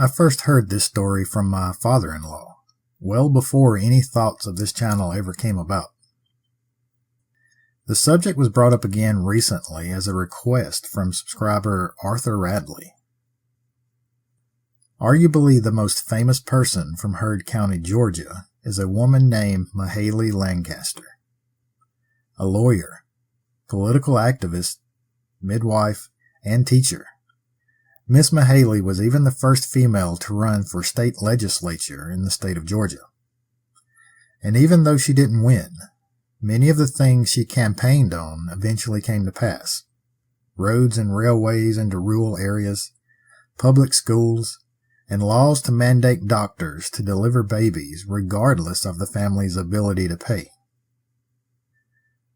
I first heard this story from my father-in-law, well before any thoughts of this channel ever came about. The subject was brought up again recently as a request from subscriber Arthur Radley. Arguably the most famous person from Heard County, Georgia, is a woman named Mayhayley Lancaster. A lawyer, political activist, midwife, and teacher. Miss Mahaley was even the first female to run for state legislature in the state of Georgia. And even though she didn't win, many of the things she campaigned on eventually came to pass. Roads and railways into rural areas, public schools, and laws to mandate doctors to deliver babies regardless of the family's ability to pay.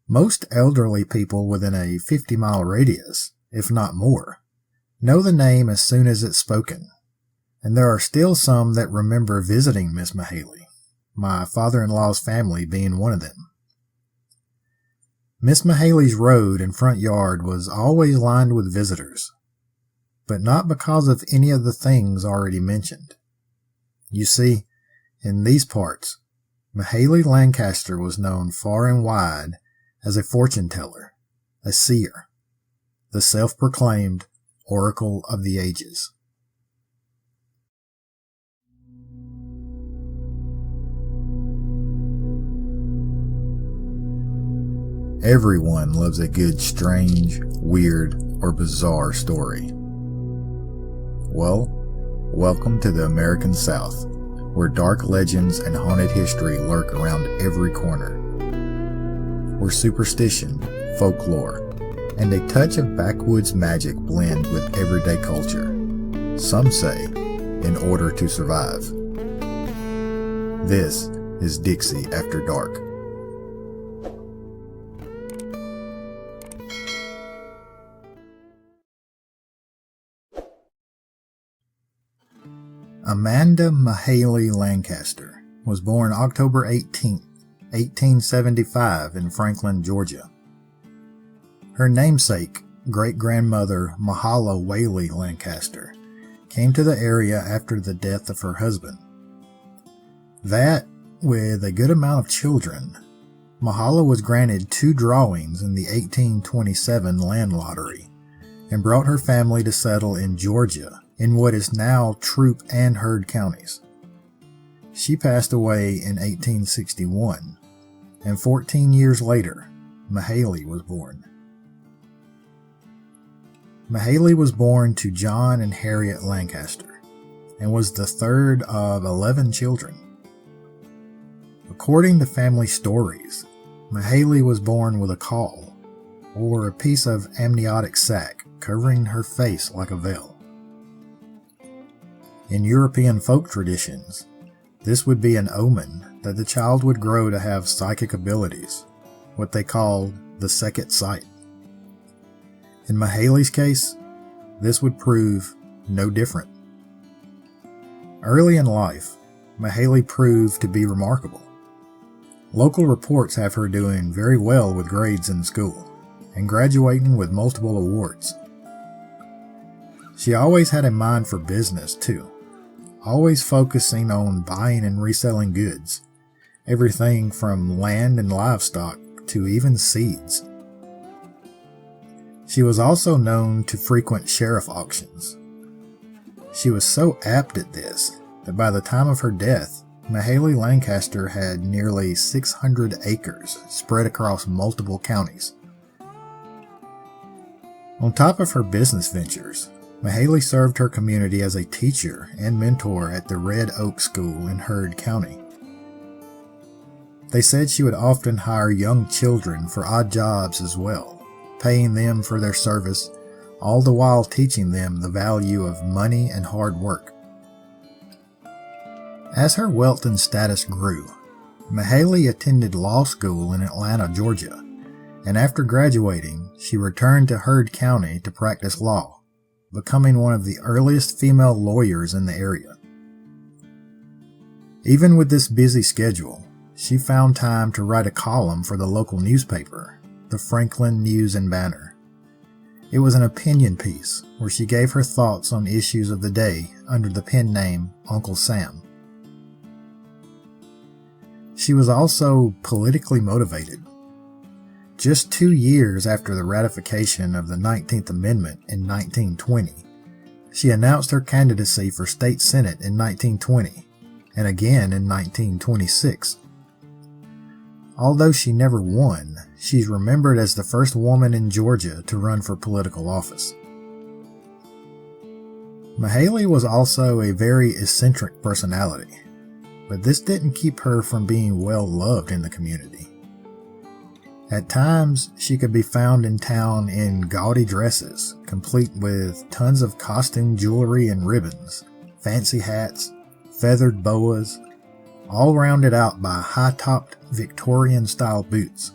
Most elderly people within a 50-mile radius, if not more, know the name as soon as it's spoken, and there are still some that remember visiting Miss Mahaley, my father-in-law's family being one of them. Miss Mahaley's road and front yard was always lined with visitors, but not because of any of the things already mentioned. You see, in these parts, Mayhayley Lancaster was known far and wide as a fortune teller, a seer, the self-proclaimed Oracle of the Ages. Everyone loves a good, strange, weird, or bizarre story. Well, welcome to the American South, where dark legends and haunted history lurk around every corner. Where superstition, folklore, and a touch of backwoods magic blend with everyday culture. Some say, in order to survive. This is Dixie After Dark. Amanda Mayhayley Lancaster was born October 18, 1875 in Franklin, Georgia. Her namesake, great-grandmother Mahaley Lancaster, came to the area after the death of her husband. That, with a good amount of children, Mahaley was granted 2 drawings in the 1827 land lottery and brought her family to settle in Georgia in what is now Troup and Heard counties. She passed away in 1861, and 14 years later, Mahaley was born. Mahaley was born to John and Harriet Lancaster, and was the third of 11 children. According to family stories, Mahaley was born with a caul, or a piece of amniotic sac covering her face like a veil. In European folk traditions, this would be an omen that the child would grow to have psychic abilities, what they called the second sight. In Mahaley's case, this would prove no different. Early in life, Mahaley proved to be remarkable. Local reports have her doing very well with grades in school, and graduating with multiple awards. She always had a mind for business, too, always focusing on buying and reselling goods, everything from land and livestock to even seeds. She was also known to frequent sheriff auctions. She was so apt at this that by the time of her death, Mayhayley Lancaster had nearly 600 acres spread across multiple counties. On top of her business ventures, Mahaley served her community as a teacher and mentor at the Red Oak School in Heard County. They said she would often hire young children for odd jobs as well, paying them for their service, all the while teaching them the value of money and hard work. As her wealth and status grew, Mahaley attended law school in Atlanta, Georgia, and after graduating, she returned to Heard County to practice law, becoming one of the earliest female lawyers in the area. Even with this busy schedule, she found time to write a column for the local newspaper, the Franklin News and Banner, It was an opinion piece where she gave her thoughts on issues of the day under the pen name Uncle Sam. She was also politically motivated. Just 2 years after the ratification of the 19th Amendment in 1920, she announced her candidacy for state senate in 1920 and again in 1926. Although she never won, she's remembered as the first woman in Georgia to run for political office. Mahaley was also a very eccentric personality, but this didn't keep her from being well loved in the community. At times, she could be found in town in gaudy dresses, complete with tons of costume jewelry and ribbons, fancy hats, feathered boas, all rounded out by high-topped Victorian-style boots.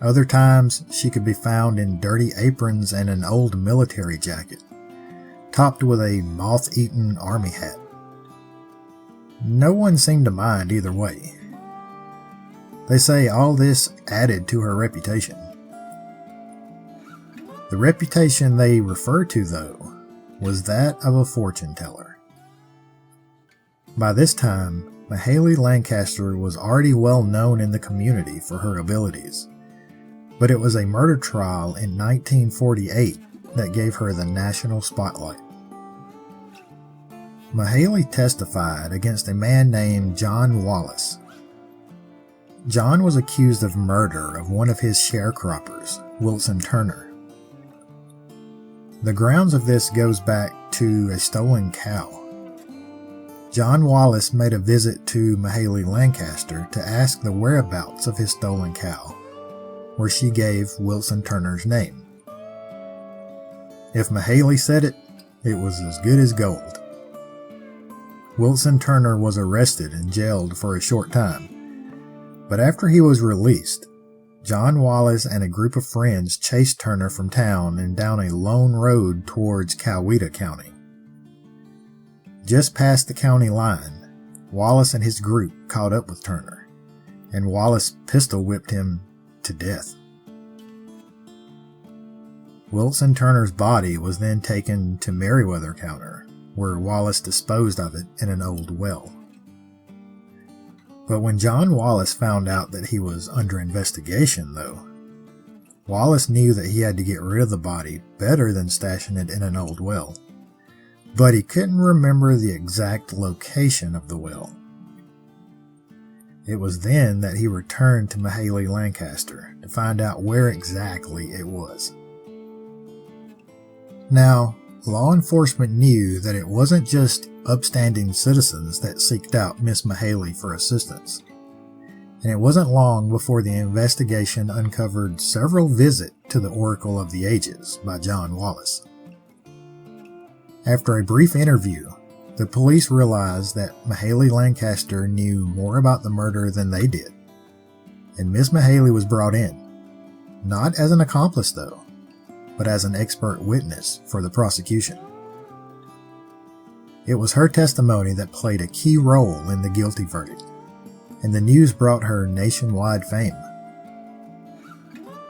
Other times, she could be found in dirty aprons and an old military jacket, topped with a moth-eaten army hat. No one seemed to mind either way. They say all this added to her reputation. The reputation they refer to, though, was that of a fortune teller. By this time, Mayhayley Lancaster was already well known in the community for her abilities, but it was a murder trial in 1948 that gave her the national spotlight. Mahaley testified against a man named John Wallace. John was accused of murder of one of his sharecroppers, Wilson Turner. The grounds of this goes back to a stolen cow. John Wallace made a visit to Mayhayley Lancaster to ask the whereabouts of his stolen cow, where she gave Wilson Turner's name. If Mahaley said it, it was as good as gold. Wilson Turner was arrested and jailed for a short time, but after he was released, John Wallace and a group of friends chased Turner from town and down a lone road towards Coweta County. Just past the county line, Wallace and his group caught up with Turner, and Wallace pistol whipped him to death. Wilson Turner's body was then taken to Meriwether County, where Wallace disposed of it in an old well. But when John Wallace found out that he was under investigation, though, Wallace knew that he had to get rid of the body better than stashing it in an old well. But he couldn't remember the exact location of the well. It was then that he returned to Mayhayley Lancaster to find out where exactly it was. Now, law enforcement knew that it wasn't just upstanding citizens that sought out Miss Mahaley for assistance, and it wasn't long before the investigation uncovered several visits to the Oracle of the Ages by John Wallace. After a brief interview, the police realized that Mayhayley Lancaster knew more about the murder than they did, and Miss Mahaley was brought in, not as an accomplice though, but as an expert witness for the prosecution. It was her testimony that played a key role in the guilty verdict, and the news brought her nationwide fame.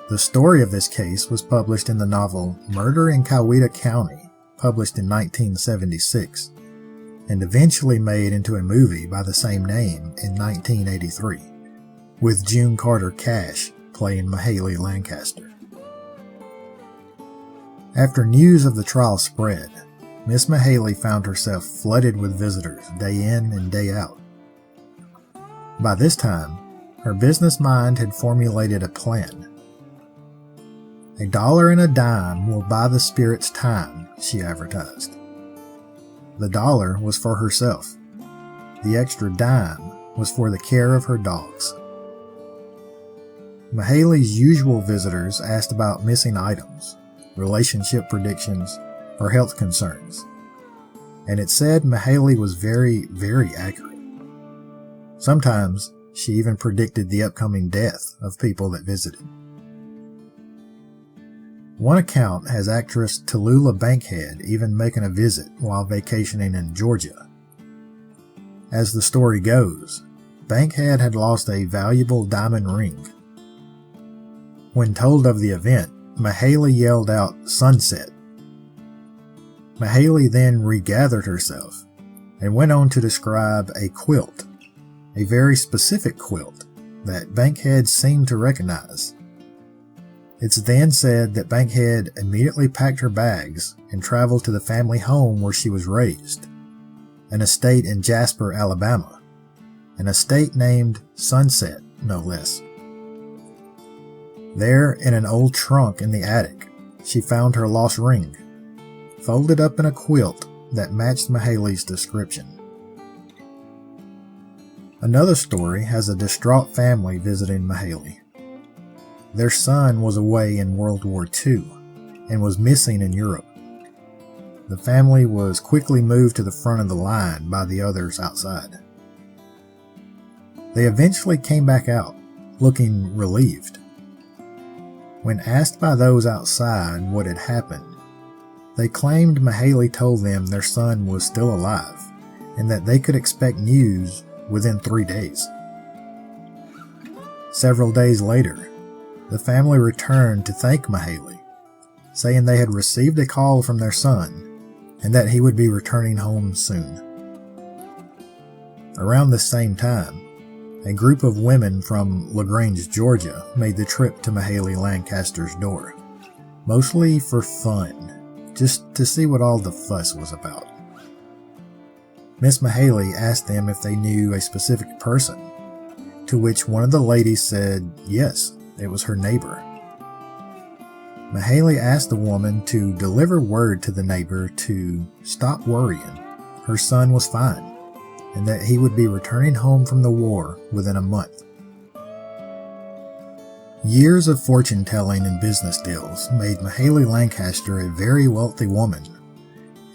The story of this case was published in the novel Murder in Coweta County, published in 1976, and eventually made into a movie by the same name in 1983, with June Carter Cash playing Mayhayley Lancaster. After news of the trial spread, Miss Mahaley found herself flooded with visitors day in and day out. By this time, her business mind had formulated a plan. $1 and a dime will buy the spirit's time, she advertised. The dollar was for herself. The extra dime was for the care of her dogs. Mahaley's usual visitors asked about missing items, relationship predictions, or health concerns, and it said Mahaley was very, very accurate. Sometimes she even predicted the upcoming death of people that visited. One account has actress Tallulah Bankhead even making a visit while vacationing in Georgia. As the story goes, Bankhead had lost a valuable diamond ring. When told of the event, Mahaley yelled out, "Sunset." Mahaley then regathered herself and went on to describe a quilt, a very specific quilt that Bankhead seemed to recognize. It's then said that Bankhead immediately packed her bags and traveled to the family home where she was raised, an estate in Jasper, Alabama, an estate named Sunset, no less. There, in an old trunk in the attic, she found her lost ring, folded up in a quilt that matched Mahaley's description. Another story has a distraught family visiting Mahaley. Their son was away in World War II and was missing in Europe. The family was quickly moved to the front of the line by the others outside. They eventually came back out, looking relieved. When asked by those outside what had happened, they claimed Mahaley told them their son was still alive and that they could expect news within 3 days. Several days later, the family returned to thank Mahaley, saying they had received a call from their son and that he would be returning home soon. Around the same time, a group of women from LaGrange, Georgia made the trip to Mayhayley Lancaster's door, mostly for fun, just to see what all the fuss was about. Miss Mahaley asked them if they knew a specific person, to which one of the ladies said yes, it was her neighbor. Mahaley asked the woman to deliver word to the neighbor to stop worrying, her son was fine, and that he would be returning home from the war within a month. Years of fortune-telling and business deals made Mayhayley Lancaster a very wealthy woman,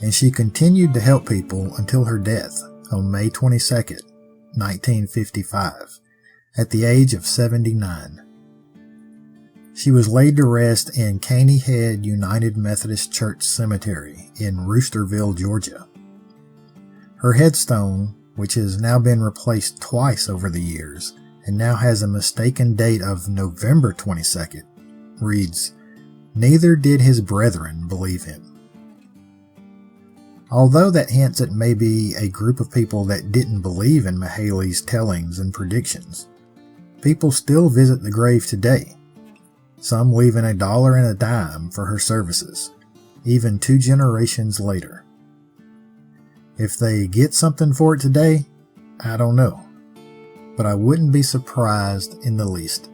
and she continued to help people until her death on May 22, 1955, at the age of 79. She was laid to rest in Caney Head United Methodist Church Cemetery in Roosterville, Georgia. Her headstone, which has now been replaced twice over the years and now has a mistaken date of November 22nd, reads, "Neither did his brethren believe him." Although that hints at maybe a group of people that didn't believe in Mahaley's tellings and predictions, people still visit the grave today, some leaving $1 and a dime for her services, even 2 generations later. If they get something for it today, I don't know, but I wouldn't be surprised in the least.